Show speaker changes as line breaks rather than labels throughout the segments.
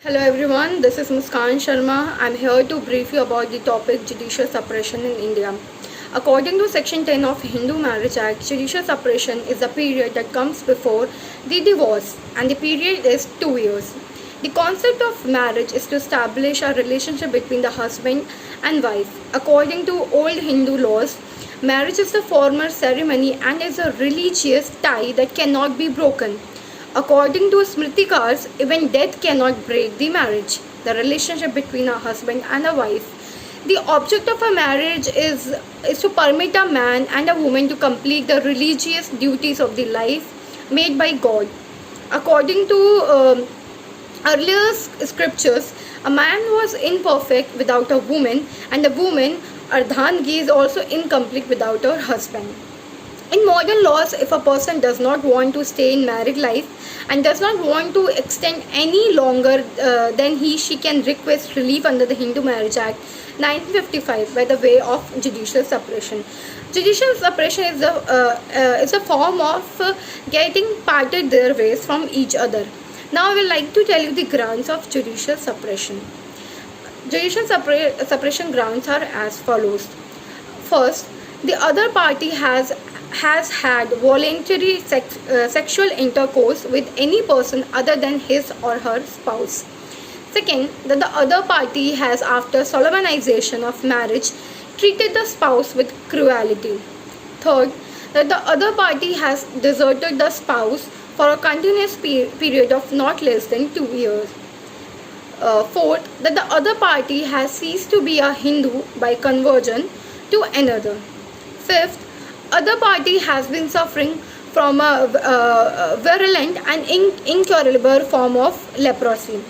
Hello everyone, this is Muskan Sharma. I'm here to brief you about the topic judicial separation in India. According to Section 10 of Hindu Marriage Act, judicial separation is the period that comes before the divorce, and the period is 2 years. The concept of marriage is to establish a relationship between the husband and wife. According to old Hindu laws, marriage is a formal ceremony and is a religious tie that cannot be broken. According to Smritikars, even death cannot break the marriage, the relationship between a husband and a wife. The object of a marriage is to permit a man and a woman to complete the religious duties of the life made by God. According to earlier scriptures, a man was imperfect without a woman, and a woman, Ardhangi, is also incomplete without her husband. In modern laws, if a person does not want to stay in married life and does not want to extend any longer, then she can request relief under the Hindu Marriage Act 1955 by the way of judicial separation. Judicial separation is a form of getting parted their ways from each other. Now I would like to tell you the grounds of judicial separation. Judicial separation grounds are as follows. First, the other party has had voluntary sexual intercourse with any person other than his or her spouse. Second, that the other party has, after solemnization of marriage, treated the spouse with cruelty. Third, that the other party has deserted the spouse for a continuous period of not less than 2 years. Fourth, that the other party has ceased to be a Hindu by conversion to another. Fifth, other party has been suffering from a virulent and incurable form of leprosy.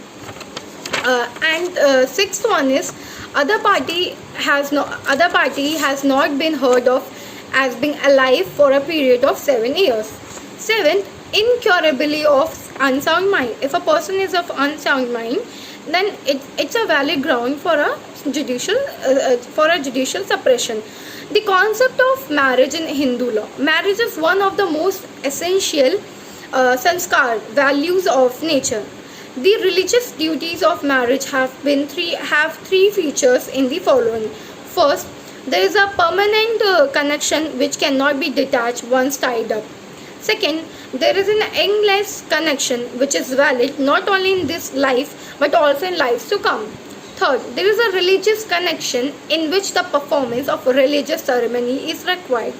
Sixth one is other party has not been heard of as being alive for a period of 7 years. Seventh, incurability of unsound mind. If a person is of unsound mind, then it's a valid ground for a judicial separation. The concept of marriage in Hindu law. Marriage is one of the most essential sanskar, values of nature. The religious duties of marriage have three features in the following. First, there is a permanent connection which cannot be detached once tied up. Second, there is an endless connection which is valid not only in this life but also in lives to come. Third, there is a religious connection in which the performance of a religious ceremony is required.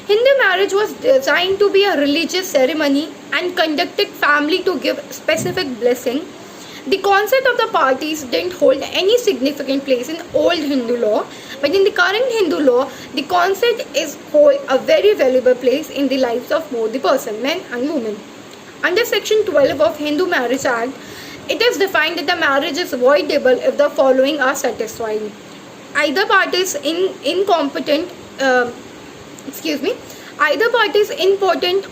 Hindu marriage was designed to be a religious ceremony and conducted family to give specific blessing. The concept of the parties didn't hold any significant place in old Hindu law, but in the current Hindu law, the concept hold a very valuable place in the lives of both the person, men and women. Under Section 12 of Hindu Marriage Act, it is defined that the marriage is voidable if the following are satisfied. Either party is impotent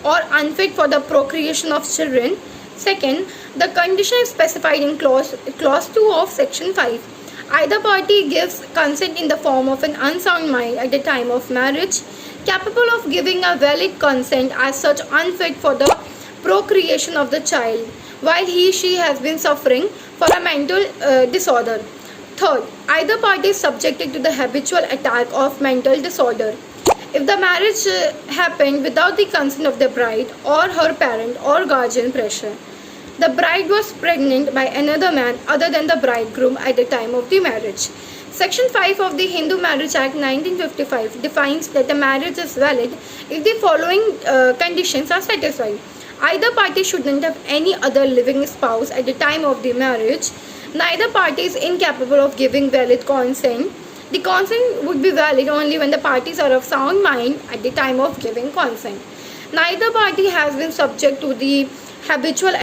or unfit for the procreation of children. Second, the condition is specified in clause 2 of Section 5. Either party gives consent in the form of an unsound mind at the time of marriage, capable of giving a valid consent as such unfit for the procreation of the child, while she has been suffering for a mental disorder. Third, either party is subjected to the habitual attack of mental disorder. If the marriage happened without the consent of the bride or her parent or guardian pressure, the bride was pregnant by another man other than the bridegroom at the time of the marriage. Section 5 of the Hindu Marriage Act 1955 defines that the marriage is valid if the following conditions are satisfied. Either party shouldn't have any other living spouse at the time of the marriage. Neither party is incapable of giving valid consent. The consent would be valid only when the parties are of sound mind at the time of giving consent. Neither party has been subject to the habitual